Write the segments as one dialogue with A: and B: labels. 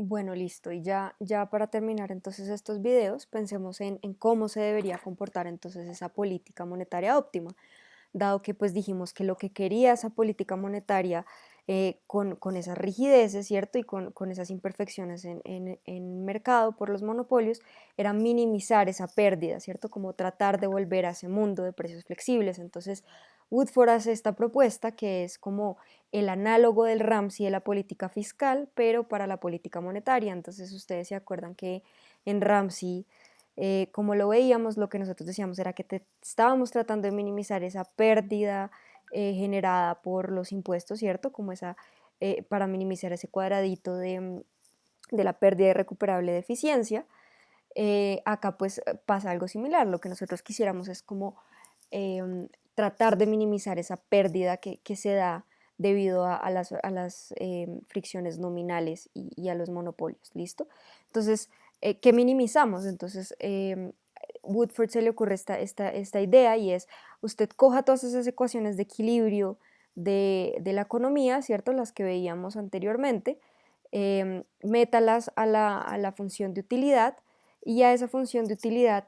A: Bueno, listo. Y ya para terminar entonces estos videos, pensemos en cómo se debería comportar entonces esa política monetaria óptima, dado que pues dijimos que lo que quería esa política monetaria con esas rigideces, ¿cierto? Y con esas imperfecciones en mercado por los monopolios, era minimizar esa pérdida, ¿cierto? Como tratar de volver a ese mundo de precios flexibles. Entonces, Woodford hace esta propuesta que es como el análogo del Ramsey de la política fiscal, pero para la política monetaria. Entonces, ustedes se acuerdan que en Ramsey como lo veíamos, lo que nosotros decíamos era que estábamos tratando de minimizar esa pérdida generada por los impuestos, ¿cierto? Como para minimizar ese cuadradito de la pérdida irrecuperable de eficiencia. Acá pues pasa algo similar, lo que nosotros quisiéramos es como tratar de minimizar esa pérdida que se da debido a las fricciones nominales y a los monopolios, ¿listo? Entonces, ¿qué minimizamos? Entonces, Woodford se le ocurre esta idea y es, usted coja todas esas ecuaciones de equilibrio de la economía, ¿cierto? Las que veíamos anteriormente, métalas a la función de utilidad y a esa función de utilidad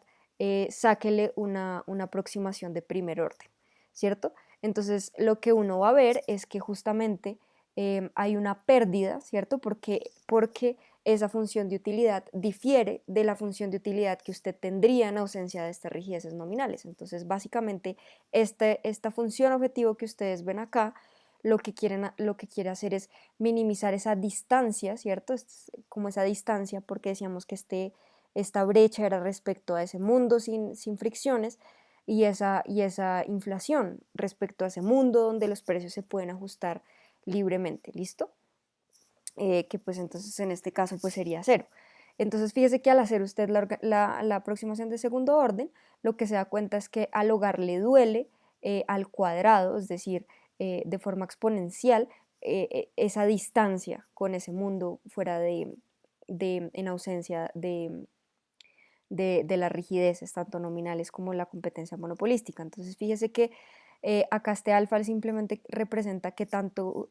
A: sáquele una aproximación de primer orden, ¿cierto? Entonces lo que uno va a ver es que justamente hay una pérdida, ¿cierto? Porque esa función de utilidad difiere de la función de utilidad que usted tendría en ausencia de estas rigideces nominales. Entonces, básicamente, esta función objetivo que ustedes ven acá, lo que quiere hacer es minimizar esa distancia, ¿cierto? Es como esa distancia, porque decíamos que esta brecha era respecto a ese mundo sin fricciones y esa inflación respecto a ese mundo donde los precios se pueden ajustar libremente, ¿listo? Que pues entonces en este caso pues sería cero. Entonces fíjese que al hacer usted la aproximación de segundo orden, lo que se da cuenta es que al hogar le duele al cuadrado, es decir, de forma exponencial, esa distancia con ese mundo fuera en ausencia de las rigideces, tanto nominales como la competencia monopolística. Entonces, fíjese que acá este alfa simplemente representa que tanto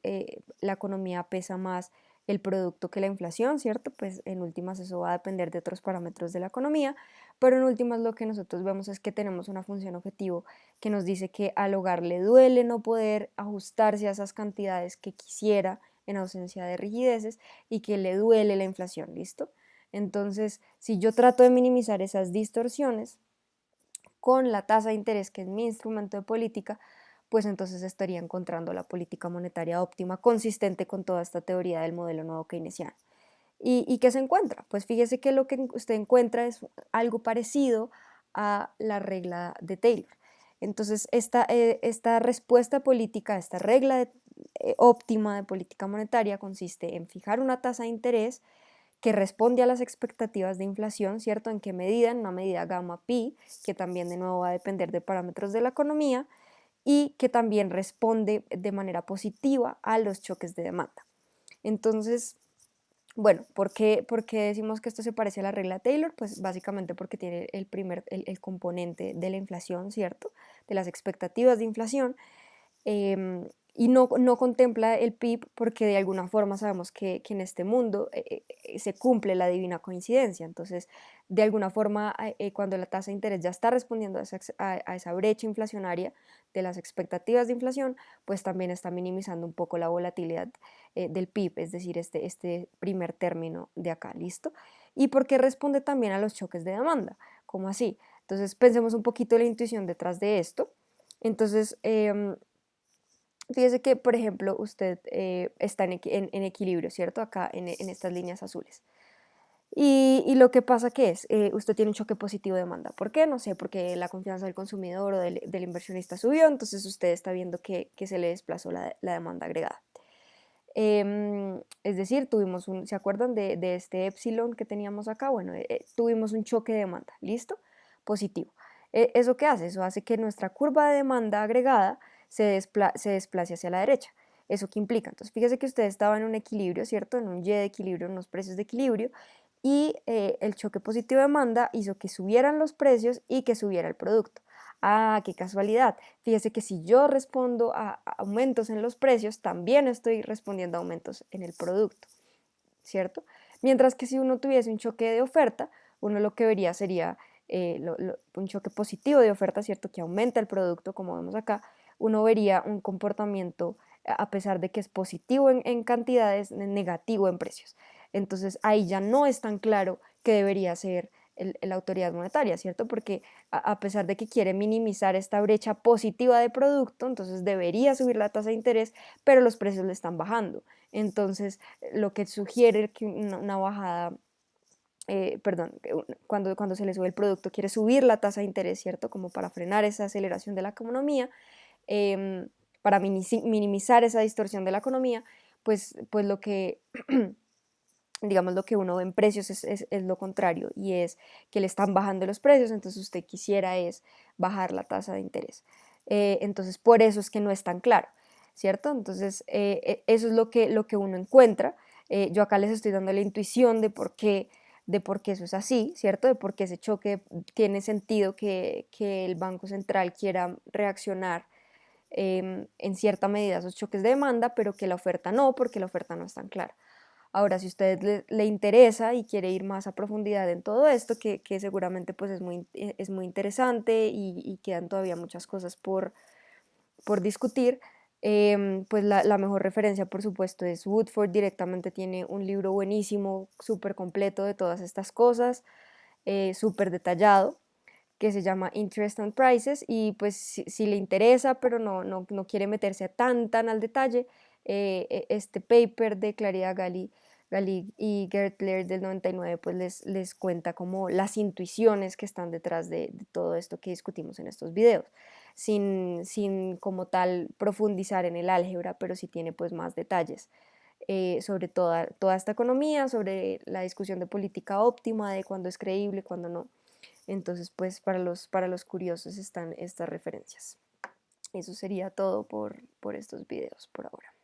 A: la economía pesa más el producto que la inflación, ¿cierto? Pues en últimas eso va a depender de otros parámetros de la economía, pero en últimas lo que nosotros vemos es que tenemos una función objetivo que nos dice que al hogar le duele no poder ajustarse a esas cantidades que quisiera en ausencia de rigideces y que le duele la inflación, ¿listo? Entonces, si yo trato de minimizar esas distorsiones con la tasa de interés, que es mi instrumento de política, pues entonces estaría encontrando la política monetaria óptima consistente con toda esta teoría del modelo nuevo keynesiano. ¿Y qué se encuentra? Pues fíjese que lo que usted encuentra es algo parecido a la regla de Taylor. Entonces, esta respuesta política, esta óptima de política monetaria consiste en fijar una tasa de interés que responde a las expectativas de inflación, ¿cierto? ¿En qué medida? En una medida gamma pi, que también de nuevo va a depender de parámetros de la economía y que también responde de manera positiva a los choques de demanda. Entonces, bueno, ¿por qué decimos que esto se parece a la regla Taylor? Pues básicamente porque tiene el componente de la inflación, ¿cierto? De las expectativas de inflación y no contempla el PIB porque de alguna forma sabemos que en este mundo se cumple la divina coincidencia. Entonces, de alguna forma, cuando la tasa de interés ya está respondiendo a esa brecha inflacionaria de las expectativas de inflación, pues también está minimizando un poco la volatilidad del PIB, es decir, este primer término de acá, ¿listo? Y porque responde también a los choques de demanda, ¿cómo así? Entonces, pensemos un poquito la intuición detrás de esto. Entonces, fíjese que, por ejemplo, usted está en equilibrio, ¿cierto? Acá en estas líneas azules. Y lo que pasa que es, usted tiene un choque positivo de demanda. ¿Por qué? No sé, porque la confianza del consumidor o del inversionista subió, entonces usted está viendo que se le desplazó la demanda agregada. Es decir, ¿se acuerdan de este epsilon que teníamos acá? Bueno, tuvimos un choque de demanda, ¿listo? Positivo. ¿Eso qué hace? Eso hace que nuestra curva de demanda agregada se desplace hacia la derecha. ¿Eso qué implica? Entonces, fíjese que usted estaba en un equilibrio, ¿cierto? En un Y de equilibrio, en unos precios de equilibrio, y el choque positivo de demanda hizo que subieran los precios y que subiera el producto. Ah, qué casualidad. Fíjese que si yo respondo a aumentos en los precios, también estoy respondiendo a aumentos en el producto, ¿cierto? Mientras que si uno tuviese un choque de oferta, uno lo que vería sería un choque positivo de oferta, ¿cierto? Que aumenta el producto, como vemos acá, uno vería un comportamiento, a pesar de que es positivo en cantidades, negativo en precios. Entonces ahí ya no es tan claro que debería ser la autoridad monetaria, ¿cierto? Porque a pesar de que quiere minimizar esta brecha positiva de producto, entonces debería subir la tasa de interés, pero los precios le están bajando. Entonces, lo que sugiere que una bajada, perdón, cuando se le sube el producto, quiere subir la tasa de interés, ¿cierto? Como para frenar esa aceleración de la economía, eh, para minimizar esa distorsión de la economía, pues lo que digamos, lo que uno ve en precios es lo contrario, y es que le están bajando los precios, entonces usted quisiera es bajar la tasa de interés. Entonces, por eso es que no es tan claro, ¿cierto? Entonces, eso es lo que uno encuentra. Yo acá les estoy dando la intuición de por qué eso es así, ¿cierto? De por qué ese choque tiene sentido que el Banco Central quiera reaccionar en cierta medida a esos choques de demanda, pero que la oferta no, porque la oferta no es tan clara. Ahora, si a usted le interesa y quiere ir más a profundidad en todo esto, que seguramente pues es muy interesante y quedan todavía muchas cosas por discutir, pues la mejor referencia, por supuesto, es Woodford. Directamente tiene un libro buenísimo, súper completo de todas estas cosas, súper detallado, que se llama Interest and Prices, y pues si le interesa, pero no quiere meterse a tan al detalle, este paper de Claridad Galli y Gertler del 99 pues les cuenta como las intuiciones que están detrás de todo esto que discutimos en estos videos, sin como tal profundizar en el álgebra, pero sí tiene pues más detalles. Sobre toda esta economía, sobre la discusión de política óptima, de cuándo es creíble, cuándo no. Entonces, pues para los curiosos están estas referencias. Eso sería todo por estos videos por ahora.